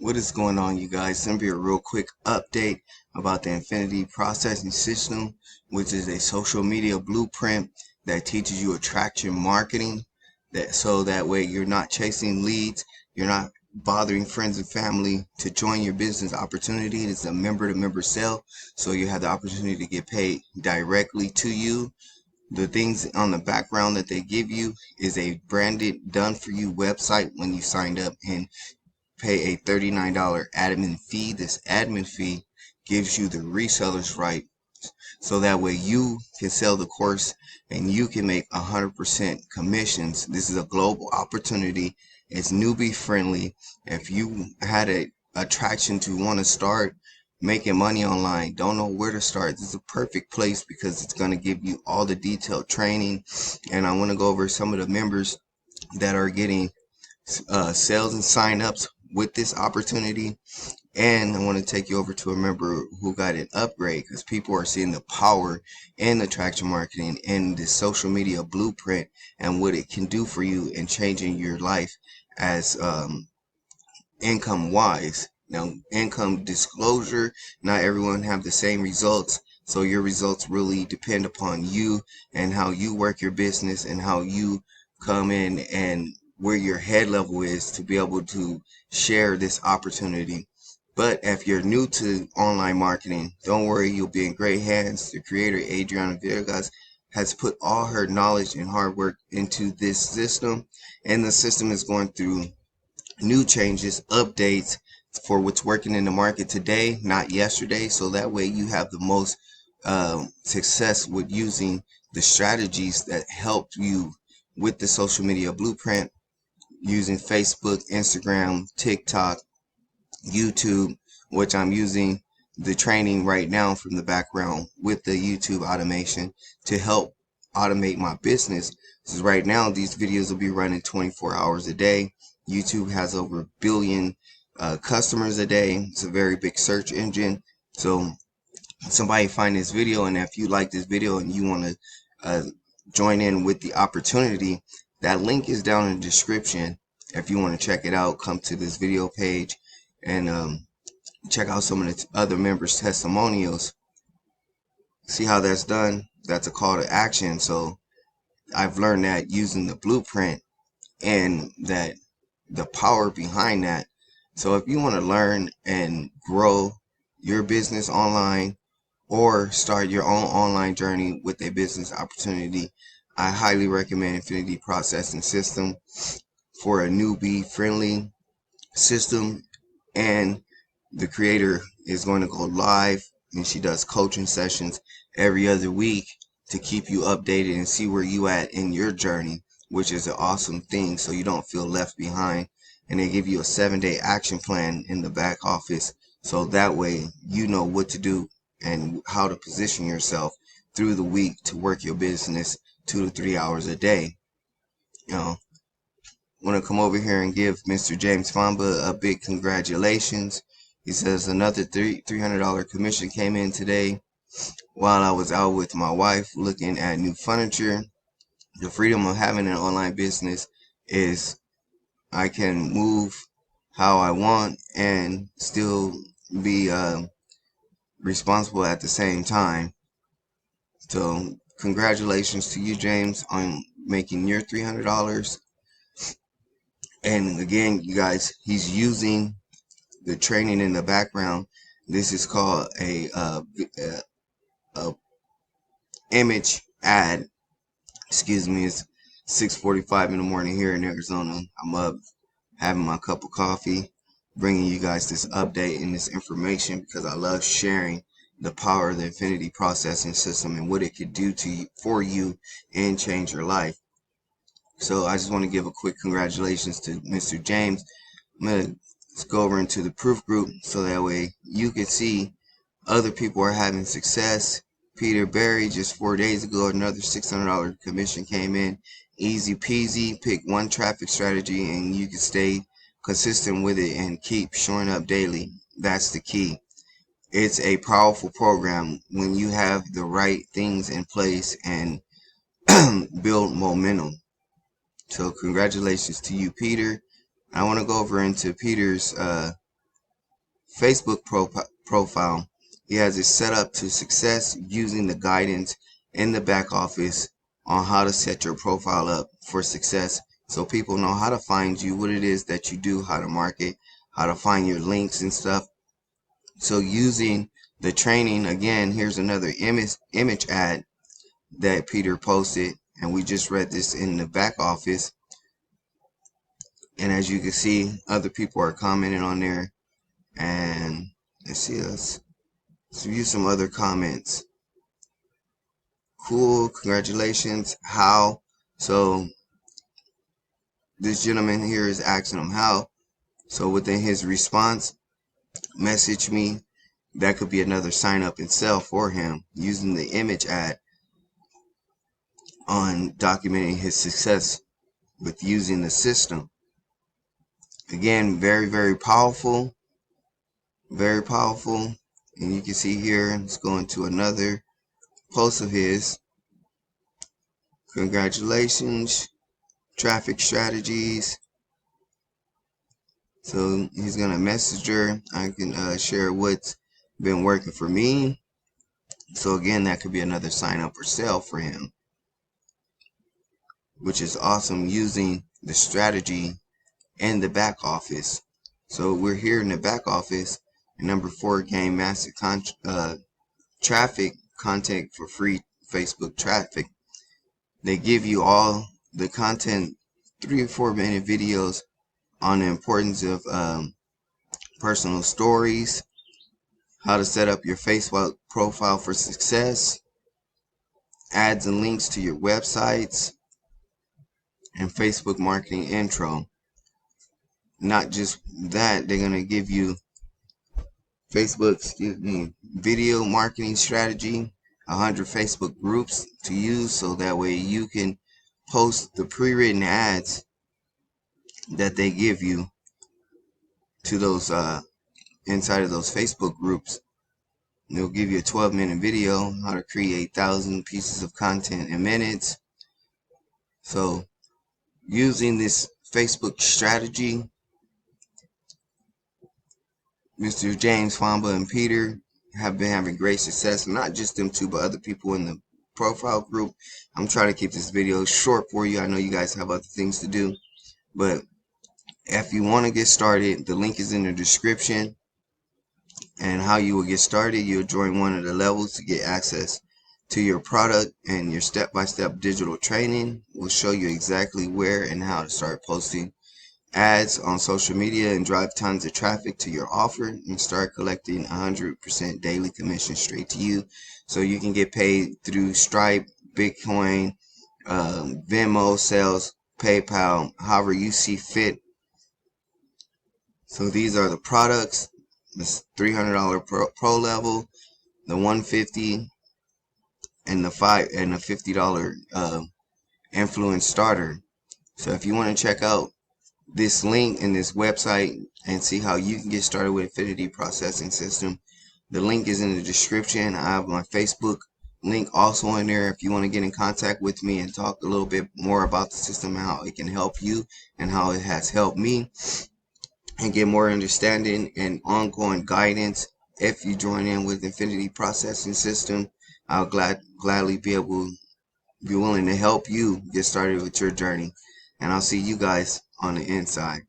What is going on, you guys? It's gonna be a real quick update about the Infinity Processing System, which is a social media blueprint that teaches you attraction marketing. That way you're not chasing leads, you're not bothering friends and family to join your business opportunity. It's a member-to-member sale, so you have the opportunity to get paid directly to you. The things on the background that they give you is a branded, done for you website when you signed up, and pay a $39 admin fee. This admin fee gives you the reseller's right, so that way you can sell the course and you can make 100% commissions. This is a global opportunity. It's newbie friendly. If you had a attraction to want to start making money online, don't know where to start, this is a perfect place because it's going to give you all the detailed training. And I want to go over some of the members that are getting sales and sign-ups with this opportunity. And I want to take you over to a member who got an upgrade, because people are seeing the power in attraction marketing and the social media blueprint and what it can do for you in changing your life as income wise. Now, income disclosure, not everyone have the same results, so your results really depend upon you and how you work your business and how you come in and where your head level is to be able to share this opportunity. But if you're new to online marketing, don't worry, you'll be in great hands. The creator, Adriana Villegas, has put all her knowledge and hard work into this system, and the system is going through new changes, updates for what's working in the market today, not yesterday. So that way you have the most success with using the strategies that helped you with the social media blueprint, using Facebook, Instagram, TikTok, YouTube, which I'm using the training right now from the background with the YouTube automation to help automate my business. Because right now these videos will be running 24 hours a day. YouTube has over a billion customers a day. It's a very big search engine. So somebody find this video, and if you like this video and you want to join in with the opportunity, that link is down in the description. If you want to check it out, come to this video page and check out some of the other members' testimonials. See how that's done? That's a call to action. So I've learned that using the blueprint and that the power behind that. So if you want to learn and grow your business online or start your own online journey with a business opportunity, I highly recommend Infinity Processing System for a newbie friendly system. And the creator is going to go live, and she does coaching sessions every other week to keep you updated and see where you at in your journey, which is an awesome thing, so you don't feel left behind. And they give you a 7-day action plan in the back office, so that way you know what to do and how to position yourself through the week to work your business 2 to 3 hours a day. You know, want to come over here and give Mr. James Famba a big congratulations. He says another $300 commission came in today while I was out with my wife looking at new furniture. The freedom of having an online business is I can move how I want and still be responsible at the same time. So congratulations to you, James, on making your $300. And again, you guys, he's using the training in the background. This is called a image ad. Excuse me. It's 6:45 in the morning here in Arizona. I'm up having my cup of coffee, bringing you guys this update and this information because I love sharing the power of the Infinity Processing System and what it could do to you, for you, and change your life. So I just want to give a quick congratulations to Mr. James. I'm going to go over into the proof group so that way you can see other people are having success. Peter Berry, just 4 days ago, another $600 commission came in. Easy peasy. Pick one traffic strategy and you can stay consistent with it and keep showing up daily. That's the key. It's a powerful program when you have the right things in place and build momentum. So congratulations to you, Peter. I want to go over into Peter's Facebook profile. He has it set up to success using the guidance in the back office on how to set your profile up for success, so people know how to find you, what it is that you do, how to market, how to find your links and stuff. So using the training, again, here's another image ad that Peter posted, and we just read this in the back office. And as you can see, other people are commenting on there. And let's view some other comments. Cool, congratulations. How? So this gentleman here is asking him how. So within his response, message me. That could be another sign up itself for him, using the image ad on documenting his success with using the system. Again, very, very powerful. Very powerful. And you can see here, let's go into another post of his. Congratulations, traffic strategies. So he's gonna message her. I can share what's been working for me. So again, that could be another sign up or sale for him, which is awesome, using the strategy in the back office. So we're here in the back office. And number 4, gain massive traffic content for free Facebook traffic. They give you all the content, 3 or 4 minute videos on the importance of personal stories, how to set up your Facebook profile for success, ads and links to your websites, and Facebook marketing intro. Not just that, they're going to give you video marketing strategy, 100 Facebook groups to use, so that way you can post the pre-written ads that they give you to those inside of those Facebook groups. They'll give you a 12-minute video, how to create 1,000 pieces of content in minutes. So using this Facebook strategy, Mr. James Famba and Peter have been having great success. Not just them two, but other people in the profile group. I'm trying to keep this video short for you. I know you guys have other things to do, but if you want to get started, the link is in the description. And how you will get started, you'll join one of the levels to get access to your product, and your step-by-step digital training will show you exactly where and how to start posting ads on social media and drive tons of traffic to your offer, and start collecting 100% daily commission straight to you, so you can get paid through Stripe, Bitcoin, Venmo, Sales, PayPal, however you see fit. So these are the products. This $300 pro level, the $150, and the $50 influence starter. So if you want to check out this link in this website and see how you can get started with Infinity Processing System, the link is in the description. I have my Facebook link also in there if you want to get in contact with me and talk a little bit more about the system and how it can help you and how it has helped me, and get more understanding and ongoing guidance. If you join in with Infinity Processing System, I'll gladly be willing to help you get started with your journey. And I'll see you guys on the inside.